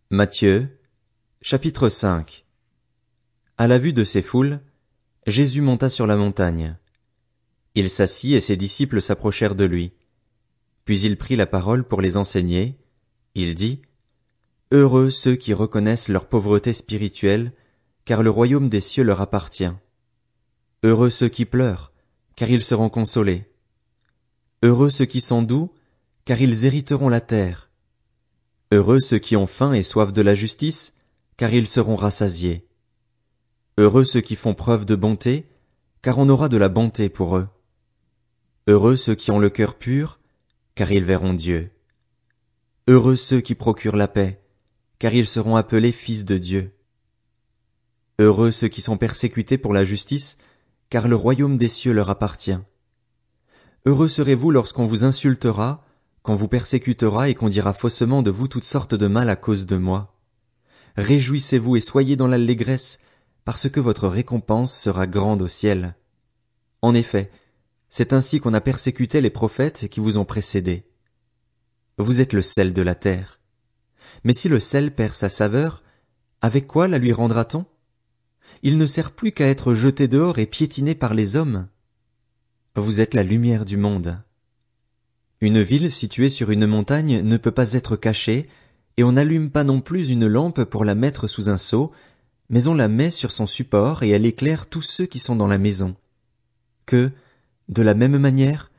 Matthieu, chapitre 5. À la vue de ces foules, Jésus monta sur la montagne. Il s'assit et ses disciples s'approchèrent de lui. Puis il prit la parole pour les enseigner. Il dit, « Heureux ceux qui reconnaissent leur pauvreté spirituelle, car le royaume des cieux leur appartient. Heureux ceux qui pleurent, car ils seront consolés. Heureux ceux qui sont doux, car ils hériteront la terre. Heureux ceux qui ont faim et soif de la justice, car ils seront rassasiés. Heureux ceux qui font preuve de bonté, car on aura de la bonté pour eux. Heureux ceux qui ont le cœur pur, car ils verront Dieu. Heureux ceux qui procurent la paix, car ils seront appelés fils de Dieu. Heureux ceux qui sont persécutés pour la justice, car le royaume des cieux leur appartient. Heureux serez-vous lorsqu'on vous insultera, qu'on vous persécutera et qu'on dira faussement de vous toutes sortes de mal à cause de moi. Réjouissez-vous et soyez dans l'allégresse, parce que votre récompense sera grande au ciel. En effet, c'est ainsi qu'on a persécuté les prophètes qui vous ont précédés. Vous êtes le sel de la terre. Mais si le sel perd sa saveur, avec quoi la lui rendra-t-on? Il ne sert plus qu'à être jeté dehors et piétiné par les hommes. Vous êtes la lumière du monde. Une ville située sur une montagne ne peut pas être cachée, et on n'allume pas non plus une lampe pour la mettre sous un seau, mais on la met sur son support et elle éclaire tous ceux qui sont dans la maison. Que, de la même manière,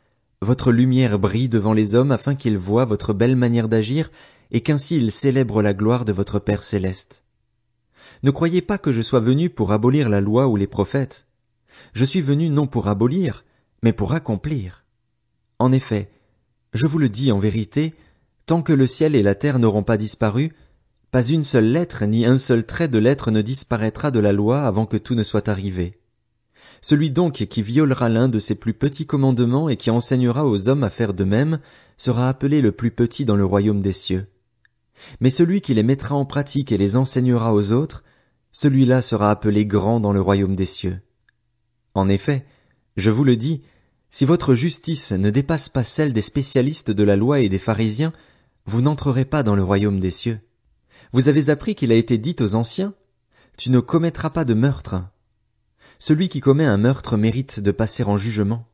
votre lumière brille devant les hommes afin qu'ils voient votre belle manière d'agir et qu'ainsi ils célèbrent la gloire de votre Père céleste. Ne croyez pas que je sois venu pour abolir la loi ou les prophètes. Je suis venu non pour abolir, mais pour accomplir. En effet, je vous le dis en vérité, tant que le ciel et la terre n'auront pas disparu, pas une seule lettre ni un seul trait de lettre ne disparaîtra de la loi avant que tout ne soit arrivé. Celui donc qui violera l'un de ces plus petits commandements et qui enseignera aux hommes à faire de même sera appelé le plus petit dans le royaume des cieux. Mais celui qui les mettra en pratique et les enseignera aux autres, celui-là sera appelé grand dans le royaume des cieux. En effet, je vous le dis, si votre justice ne dépasse pas celle des spécialistes de la loi et des pharisiens, vous n'entrerez pas dans le royaume des cieux. Vous avez appris qu'il a été dit aux anciens, « Tu ne commettras pas de meurtre. » Celui qui commet un meurtre mérite de passer en jugement.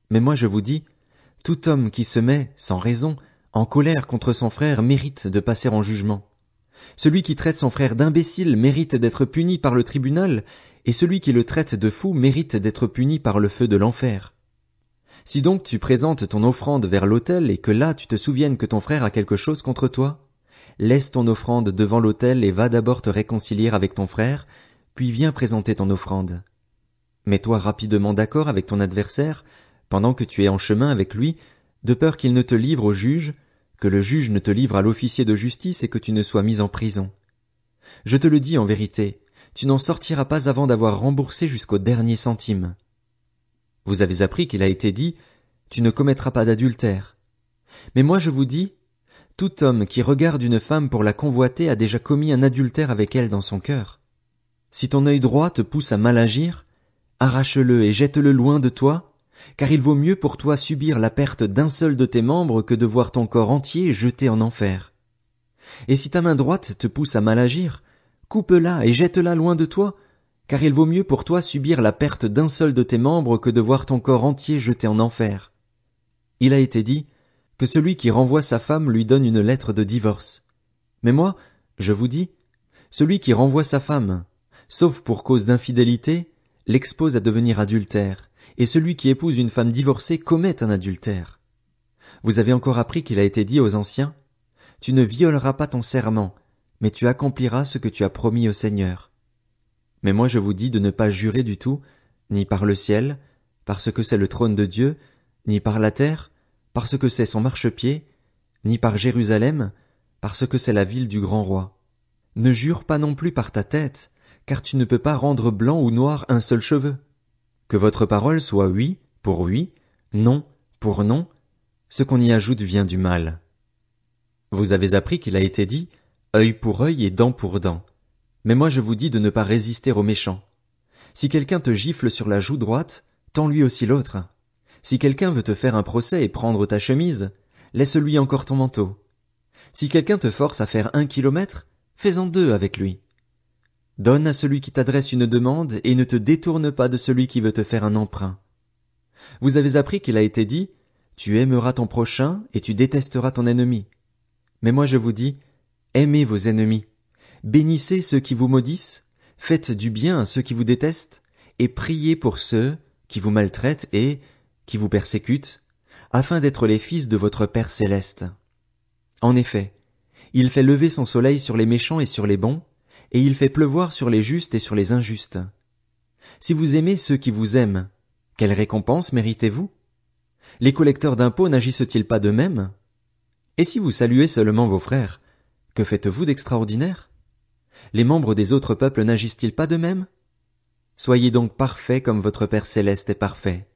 Mais moi je vous dis, tout homme qui se met, sans raison, en colère contre son frère mérite de passer en jugement. Celui qui traite son frère d'imbécile mérite d'être puni par le tribunal, et celui qui le traite de fou mérite d'être puni par le feu de l'enfer. Si donc tu présentes ton offrande vers l'autel et que là tu te souviennes que ton frère a quelque chose contre toi, laisse ton offrande devant l'autel et va d'abord te réconcilier avec ton frère, puis viens présenter ton offrande. Mets-toi rapidement d'accord avec ton adversaire, pendant que tu es en chemin avec lui, de peur qu'il ne te livre au juge, que le juge ne te livre à l'officier de justice et que tu ne sois mis en prison. Je te le dis en vérité, tu n'en sortiras pas avant d'avoir remboursé jusqu'au dernier centime. Vous avez appris qu'il a été dit, « Tu ne commettras pas d'adultère. » Mais moi je vous dis, tout homme qui regarde une femme pour la convoiter a déjà commis un adultère avec elle dans son cœur. Si ton œil droit te pousse à mal agir, arrache-le et jette-le loin de toi, car il vaut mieux pour toi subir la perte d'un seul de tes membres que de voir ton corps entier jeté en enfer. Et si ta main droite te pousse à mal agir, coupe-la et jette-la loin de toi, car il vaut mieux pour toi subir la perte d'un seul de tes membres que de voir ton corps entier jeté en enfer. Il a été dit que celui qui renvoie sa femme lui donne une lettre de divorce. Mais moi, je vous dis, celui qui renvoie sa femme, sauf pour cause d'infidélité, l'expose à devenir adultère, et celui qui épouse une femme divorcée commet un adultère. Vous avez encore appris qu'il a été dit aux anciens, « Tu ne violeras pas ton serment, mais tu accompliras ce que tu as promis au Seigneur. » Mais moi je vous dis de ne pas jurer du tout, ni par le ciel, parce que c'est le trône de Dieu, ni par la terre, parce que c'est son marchepied, ni par Jérusalem, parce que c'est la ville du grand roi. Ne jure pas non plus par ta tête, car tu ne peux pas rendre blanc ou noir un seul cheveu. Que votre parole soit oui pour oui, non pour non, ce qu'on y ajoute vient du mal. Vous avez appris qu'il a été dit, œil pour œil et dent pour dent. Mais moi je vous dis de ne pas résister aux méchants. Si quelqu'un te gifle sur la joue droite, tends-lui aussi l'autre. Si quelqu'un veut te faire un procès et prendre ta chemise, laisse-lui encore ton manteau. Si quelqu'un te force à faire 1 kilomètre, fais-en 2 avec lui. Donne à celui qui t'adresse une demande et ne te détourne pas de celui qui veut te faire un emprunt. Vous avez appris qu'il a été dit, tu aimeras ton prochain et tu détesteras ton ennemi. Mais moi je vous dis, aimez vos ennemis, bénissez ceux qui vous maudissent, faites du bien à ceux qui vous détestent, et priez pour ceux qui vous maltraitent et qui vous persécutent, afin d'être les fils de votre Père céleste. En effet, il fait lever son soleil sur les méchants et sur les bons, et il fait pleuvoir sur les justes et sur les injustes. Si vous aimez ceux qui vous aiment, quelle récompense méritez-vous? Les collecteurs d'impôts n'agissent-ils pas de même? Et si vous saluez seulement vos frères, que faites-vous d'extraordinaire? Les membres des autres peuples n'agissent-ils pas de même? Soyez donc parfaits comme votre Père céleste est parfait.